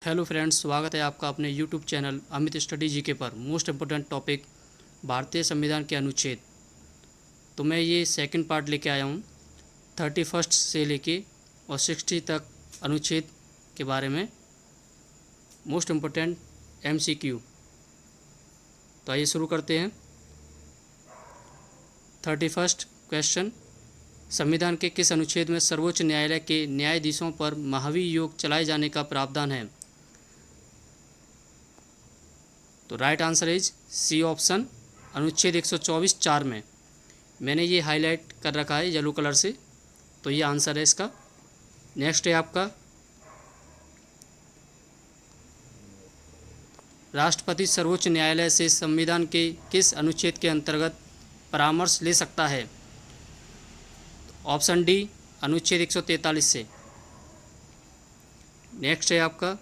Hello friends, स्वागत है आपका अपने YouTube channel Amit study GK पर। मोस्ट इम्पोर्टेंट टॉपिक भारतीय संविधान के अनुच्छेद। तो मैं ये सेकंड पार्ट लेके आया हूँ 31 से लेके और 60 तक अनुच्छेद के बारे में मोस्ट इम्पोर्टेंट एमसीक्यू। तो आइए शुरू करते हैं। 31 क्वेश्चन, संविधान के किस अनुच्छेद में सर्वोच्च न्यायालय के न्यायाधीशों पर महावी योग चलाए जाने का प्रावधान है? तो right answer is C option, अनुच्छेद 124(4) में। मैंने ये हाईलाइट कर रखा है येलो कलर से, तो ये आंसर है इसका। नेक्स्ट है आपका, राष्ट्रपति सर्वोच्च न्यायालय से संविधान के किस अनुच्छेद के अंतर्गत परामर्श ले सकता है? ऑप्शन डी, अनुच्छेद 143 से। नेक्स्ट है आपका,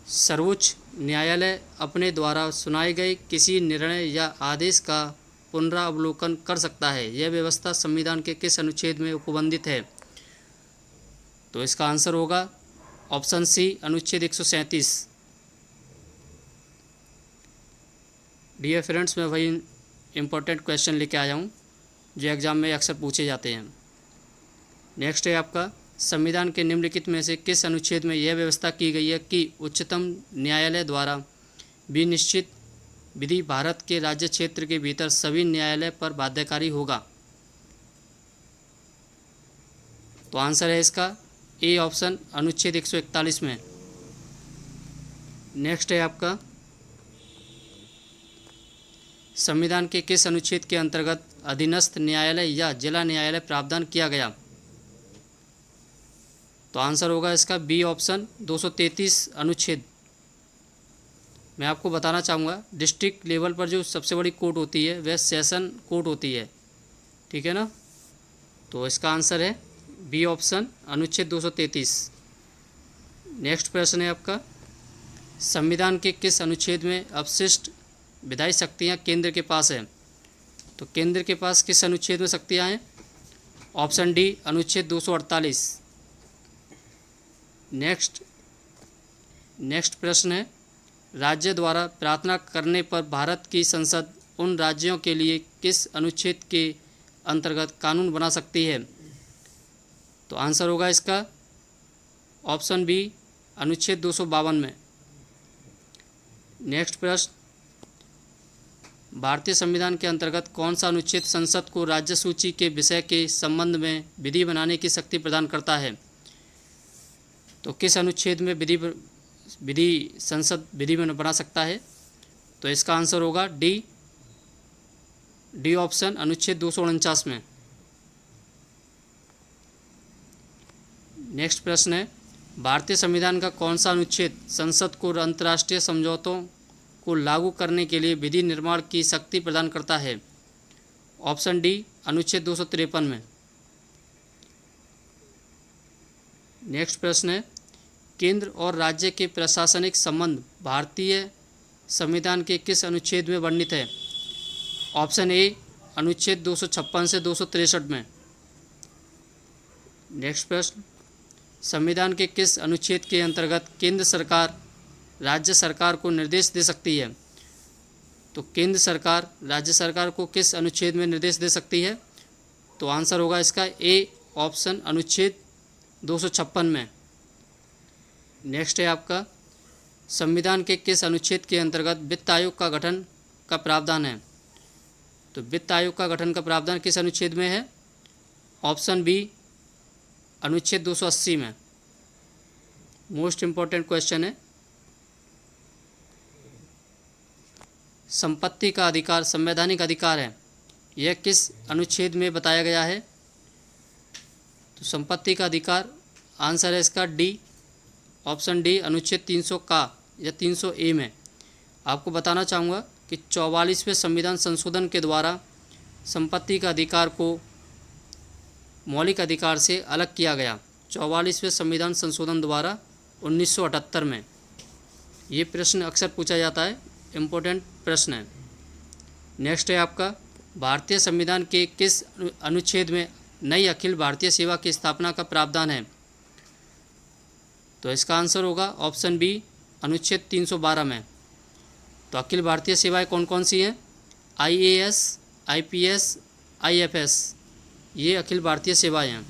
सर्वोच्च न्यायालय अपने द्वारा सुनाए गए किसी निर्णय या आदेश का पुनरावलोकन कर सकता है। यह व्यवस्था संविधान के किस अनुच्छेद में उपबंधित है? तो इसका आंसर होगा ऑप्शन सी, अनुच्छेद 137। डियर फ्रेंड्स, मैं वही इम्पोर्टेंट क्वेश्चन लेके आया हूँ जो एग्ज़ाम में अक्सर पूछे जाते हैं। नेक्स्ट है आपका, संविधान के निम्नलिखित में से किस अनुच्छेद में यह व्यवस्था की गई है कि उच्चतम न्यायालय द्वारा विनिश्चित विधि भारत के राज्य क्षेत्र के भीतर सभी न्यायालय पर बाध्यकारी होगा? तो आंसर है इसका ए ऑप्शन, अनुच्छेद 141 में। नेक्स्ट है आपका, संविधान के किस अनुच्छेद के अंतर्गत अधीनस्थ न्यायालय या जिला न्यायालय प्रावधान किया गया? तो आंसर होगा इसका बी ऑप्शन, 233 अनुच्छेद। मैं आपको बताना चाहूँगा, डिस्ट्रिक्ट लेवल पर जो सबसे बड़ी कोर्ट होती है वह सेशन कोर्ट होती है, ठीक है ना। तो इसका आंसर है बी ऑप्शन, अनुच्छेद 233। नेक्स्ट प्रश्न है आपका, संविधान के किस अनुच्छेद में अपशिष्ट विधायी शक्तियाँ केंद्र के पास है? तो केंद्र के पास किस अनुच्छेद में शक्तियाँ हैं? ऑप्शन डी, अनुच्छेद 248। नेक्स्ट प्रश्न है, राज्य द्वारा प्रार्थना करने पर भारत की संसद उन राज्यों के लिए किस अनुच्छेद के अंतर्गत कानून बना सकती है? तो आंसर होगा इसका ऑप्शन बी, अनुच्छेद 252 में। नेक्स्ट प्रश्न, भारतीय संविधान के अंतर्गत कौन सा अनुच्छेद संसद को राज्य सूची के विषय के संबंध में विधि बनाने की शक्ति प्रदान करता है? तो किस अनुच्छेद में संसद विधि बना सकता है? तो इसका आंसर होगा डी ऑप्शन, अनुच्छेद 249 में। नेक्स्ट प्रश्न है, भारतीय संविधान का कौन सा अनुच्छेद संसद को अंतर्राष्ट्रीय समझौतों को लागू करने के लिए विधि निर्माण की शक्ति प्रदान करता है? ऑप्शन डी, अनुच्छेद 253 में। नेक्स्ट प्रश्न है, केंद्र और राज्य के प्रशासनिक संबंध भारतीय संविधान के किस अनुच्छेद में वर्णित है? ऑप्शन ए, अनुच्छेद 256 से 263 में। नेक्स्ट प्रश्न, संविधान के किस अनुच्छेद के अंतर्गत केंद्र सरकार राज्य सरकार को निर्देश दे सकती है? तो केंद्र सरकार राज्य सरकार को किस अनुच्छेद में निर्देश दे सकती है? तो आंसर होगा इसका ए ऑप्शन, अनुच्छेद 256 में। नेक्स्ट है आपका, संविधान के किस अनुच्छेद के अंतर्गत वित्त आयोग का गठन का प्रावधान है? तो वित्त आयोग का गठन का प्रावधान किस अनुच्छेद में है? ऑप्शन बी, अनुच्छेद 280 में। मोस्ट इम्पोर्टेंट क्वेश्चन है, संपत्ति का अधिकार संवैधानिक अधिकार है, यह किस अनुच्छेद में बताया गया है? तो संपत्ति का अधिकार आंसर है इसका डी ऑप्शन डी, अनुच्छेद 300 का या 300 ए में। आपको बताना चाहूँगा कि 44वें संविधान संशोधन के द्वारा संपत्ति का अधिकार को मौलिक अधिकार से अलग किया गया। 44वें संविधान संशोधन द्वारा 1978 में। ये प्रश्न अक्सर पूछा जाता है, इम्पोर्टेंट प्रश्न है। नेक्स्ट है आपका, भारतीय संविधान के किस अनुच्छेद में नई अखिल भारतीय सेवा की स्थापना का प्रावधान है? तो इसका आंसर होगा ऑप्शन बी अनुच्छेद 312 में। तो अखिल भारतीय सेवाएं कौन कौन सी हैं? IAS, IPS, IFS, ये अखिल भारतीय सेवाएं हैं।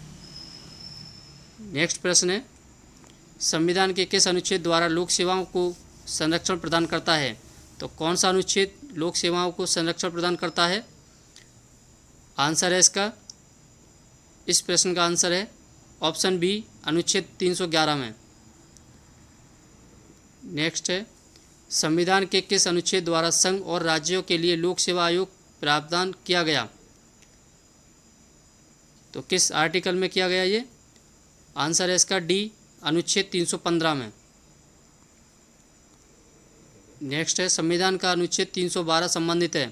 नेक्स्ट प्रश्न है, संविधान के किस अनुच्छेद द्वारा लोक सेवाओं को संरक्षण प्रदान करता है? तो कौन सा अनुच्छेद लोक सेवाओं को संरक्षण प्रदान करता है? आंसर है इसका, इस प्रश्न का आंसर है ऑप्शन बी अनुच्छेद 311 में। नेक्स्ट है, संविधान के किस अनुच्छेद द्वारा संघ और राज्यों के लिए लोक सेवा आयोग प्रावधान किया गया? तो किस आर्टिकल में किया गया ये? आंसर है इसका डी अनुच्छेद 315 में। नेक्स्ट है, संविधान का अनुच्छेद 312 संबंधित है,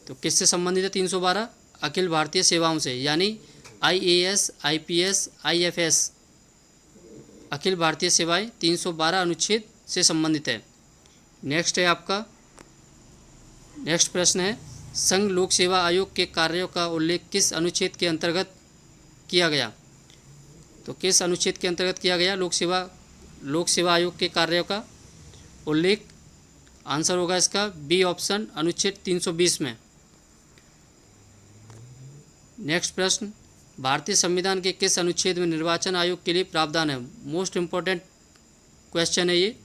तो किससे संबंधित है? 312 अखिल भारतीय सेवाओं से, यानी IAS, IPS, IFS Akhil Bharatiya सेवाएं 312 अनुच्छेद से संबंधित है। नेक्स्ट है आपका, नेक्स्ट प्रश्न है, संघ लोक सेवा आयोग के कार्यों का उल्लेख किस अनुच्छेद के अंतर्गत किया गया? तो किस अनुच्छेद के अंतर्गत किया गया लोक सेवा आयोग के कार्यों का उल्लेख? आंसर होगा इसका बी ऑप्शन अनुच्छेद 320 में। नेक्स्ट प्रश्न, भारतीय संविधान के किस अनुच्छेद में निर्वाचन आयोग के लिए प्रावधान है? मोस्ट इम्पोर्टेंट क्वेश्चन है ये।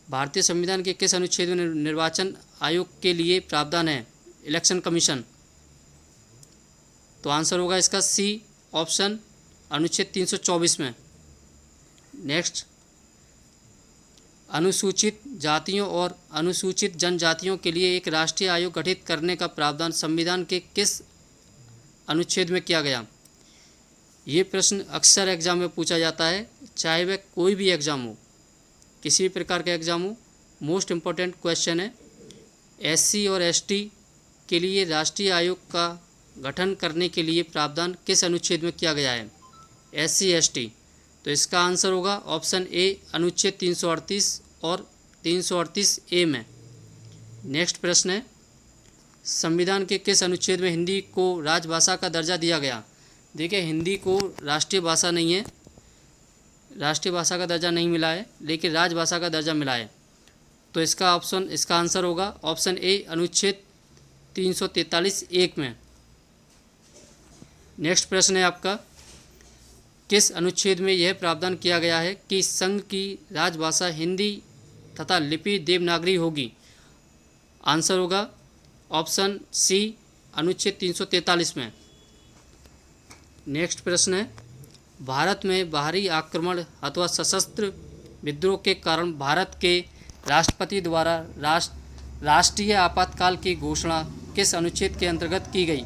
भारतीय संविधान के किस अनुच्छेद में निर्वाचन आयोग के लिए प्रावधान है? Election commission. तो आंसर होगा इसका सी ऑप्शन अनुच्छेद 324 में। नेक्स्ट, अनुसूचित जातियों और अनुसूचित जनजातियों के लिए एक राष्ट्रीय आयोग गठित करने का प्रावधान संविधान के किस अनुच्छेद में किया गया? ये प्रश्न अक्सर एग्जाम में पूछा जाता है, चाहे वह कोई भी एग्ज़ाम हो, किसी भी प्रकार का एग्ज़ाम हो। मोस्ट इम्पोर्टेंट क्वेश्चन है, SC और ST के लिए राष्ट्रीय आयोग का गठन करने के लिए प्रावधान किस अनुच्छेद में किया गया है? SC ST। तो इसका आंसर होगा ऑप्शन ए अनुच्छेद 338 और 338A में। नेक्स्ट प्रश्न है, संविधान के किस अनुच्छेद में हिंदी को राजभाषा का दर्जा दिया गया? देखिए, हिंदी को राष्ट्रीय भाषा नहीं है, राष्ट्रीय भाषा का दर्जा नहीं मिला है, लेकिन राजभाषा का दर्जा मिला है। तो इसका आंसर होगा ऑप्शन ए अनुच्छेद 343(1) में। नेक्स्ट प्रश्न है आपका, किस अनुच्छेद में यह प्रावधान किया गया है कि संघ की राजभाषा हिंदी तथा लिपि देवनागरी होगी? आंसर होगा ऑप्शन सी अनुच्छेद 343 में। नेक्स्ट प्रश्न है, भारत में बाहरी आक्रमण अथवा सशस्त्र विद्रोह के कारण भारत के राष्ट्रपति द्वारा राष्ट्रीय आपातकाल की घोषणा किस अनुच्छेद के अंतर्गत की गई?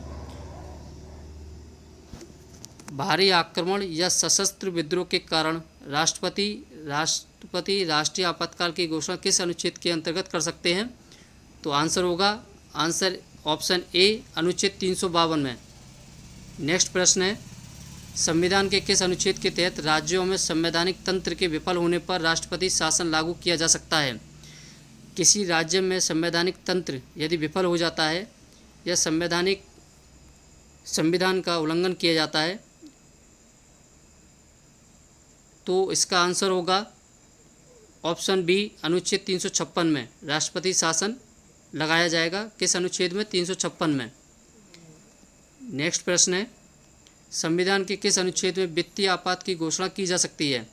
बाहरी आक्रमण या सशस्त्र विद्रोह के कारण राष्ट्रपति राष्ट्रीय आपातकाल की घोषणा किस अनुच्छेद के अंतर्गत कर सकते हैं? तो आंसर होगा ऑप्शन ए अनुच्छेद 352 में। नेक्स्ट प्रश्न है, संविधान के किस अनुच्छेद के तहत राज्यों में संवैधानिक तंत्र के विफल होने पर राष्ट्रपति शासन लागू किया जा सकता है? किसी राज्य में संवैधानिक तंत्र यदि विफल हो जाता है या संविधान का उल्लंघन किया जाता है, तो इसका आंसर होगा ऑप्शन बी अनुच्छेद 356 में। राष्ट्रपति शासन लगाया जाएगा किस अनुच्छेद में? 356 में। नेक्स्ट प्रश्न है, संविधान के किस अनुच्छेद में वित्तीय आपात की घोषणा की जा सकती है?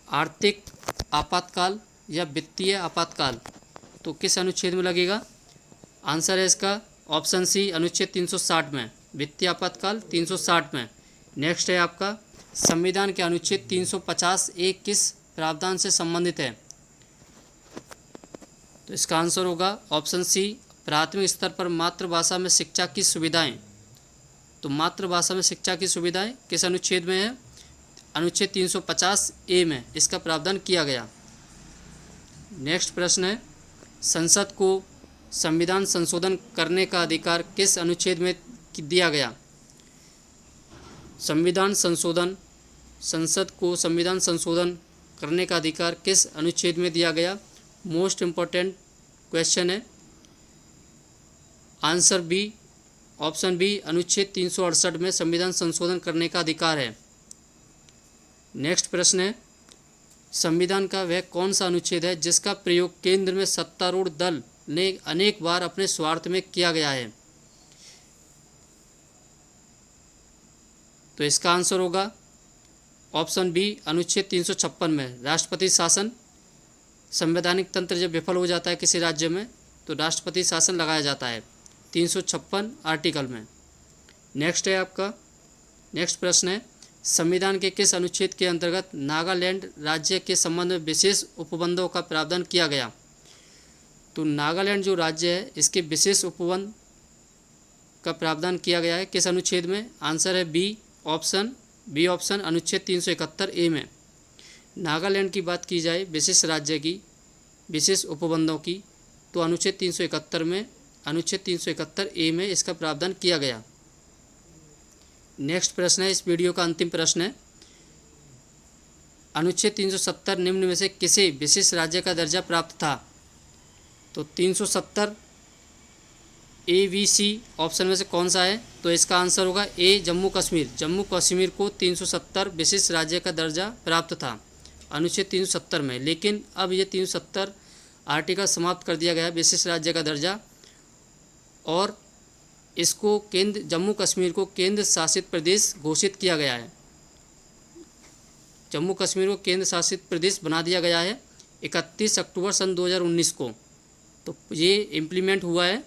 आर्थिक आपातकाल या वित्तीय आपातकाल, तो किस अनुच्छेद में लगेगा? आंसर है इसका ऑप्शन सी अनुच्छेद 360 में। वित्तीय आपातकाल 360 में। नेक्स्ट है आपका, संविधान के अनुच्छेद 350(1) किस प्रावधान से संबंधित है? तो इसका आंसर होगा ऑप्शन सी प्राथमिक स्तर पर मातृभाषा में शिक्षा की सुविधाएं। तो मातृभाषा में शिक्षा की सुविधाएं किस अनुच्छेद में है? अनुच्छेद 350(a) में इसका प्रावधान किया गया। नेक्स्ट प्रश्न है, संसद को संविधान संशोधन करने का अधिकार किस अनुच्छेद में दिया गया? संसद को संविधान संशोधन करने का अधिकार किस अनुच्छेद में दिया गया? मोस्ट इम्पोर्टेंट क्वेश्चन है। आंसर बी ऑप्शन बी अनुच्छेद 368 में संविधान संशोधन करने का अधिकार है। नेक्स्ट प्रश्न है, संविधान का वह कौन सा अनुच्छेद है जिसका प्रयोग केंद्र में सत्तारूढ़ दल ने अनेक बार अपने स्वार्थ में किया गया है? तो इसका आंसर होगा ऑप्शन बी, अनुच्छेद 356 में। राष्ट्रपति शासन, संवैधानिक तंत्र जब विफल हो जाता है किसी राज्य में तो राष्ट्रपति शासन लगाया जाता है 356 आर्टिकल में। नेक्स्ट है आपका, नेक्स्ट प्रश्न है, संविधान के किस अनुच्छेद के अंतर्गत नागालैंड राज्य के संबंध में विशेष उपबंधों का प्रावधान किया गया? तो नागालैंड जो राज्य है इसके विशेष उपबंध का प्रावधान किया गया है किस अनुच्छेद में? आंसर है बी ऑप्शन अनुच्छेद 371 ए में। नागालैंड की बात की जाए विशेष राज्य की विशेष उपबंधों की तो अनुच्छेद 371 में, अनुच्छेद 371 ए में इसका प्रावधान किया गया। नेक्स्ट प्रश्न है, इस वीडियो का अंतिम प्रश्न है, अनुच्छेद 370 निम्न में से किसे विशेष राज्य का दर्जा प्राप्त था? तो 370 ए बी सी ऑप्शन में से कौन सा है? तो इसका आंसर होगा ए, जम्मू कश्मीर। जम्मू कश्मीर को 370 विशेष राज्य का दर्जा प्राप्त था अनुच्छेद 370 में, लेकिन अब ये 370 आर्टिकल समाप्त कर दिया गया है विशेष राज्य का दर्जा, और इसको केंद्र, जम्मू कश्मीर को केंद्र शासित प्रदेश घोषित किया गया है। जम्मू कश्मीर को केंद्र शासित प्रदेश बना दिया गया है 31 अक्टूबर सन 2019 को। तो ये इम्प्लीमेंट हुआ है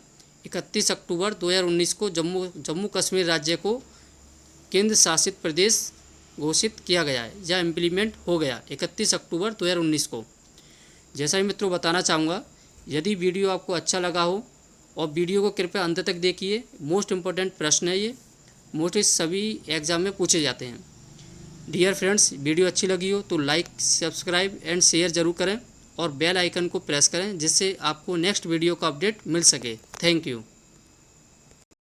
31 अक्टूबर 2019 को जम्मू कश्मीर राज्य को केंद्र शासित प्रदेश घोषित किया गया है या इम्प्लीमेंट हो गया 31 अक्टूबर 2019 को। जैसा ही मित्रों बताना चाहूँगा, यदि वीडियो आपको अच्छा लगा हो और वीडियो को कृपया अंत तक देखिए, मोस्ट इम्पोर्टेंट प्रश्न है ये, मोस्टली सभी एग्ज़ाम में पूछे जाते हैं। डियर फ्रेंड्स, वीडियो अच्छी लगी हो तो लाइक, सब्सक्राइब एंड शेयर ज़रूर करें और बेल आइकन को प्रेस करें जिससे आपको नेक्स्ट वीडियो का अपडेट मिल सके। Thank you.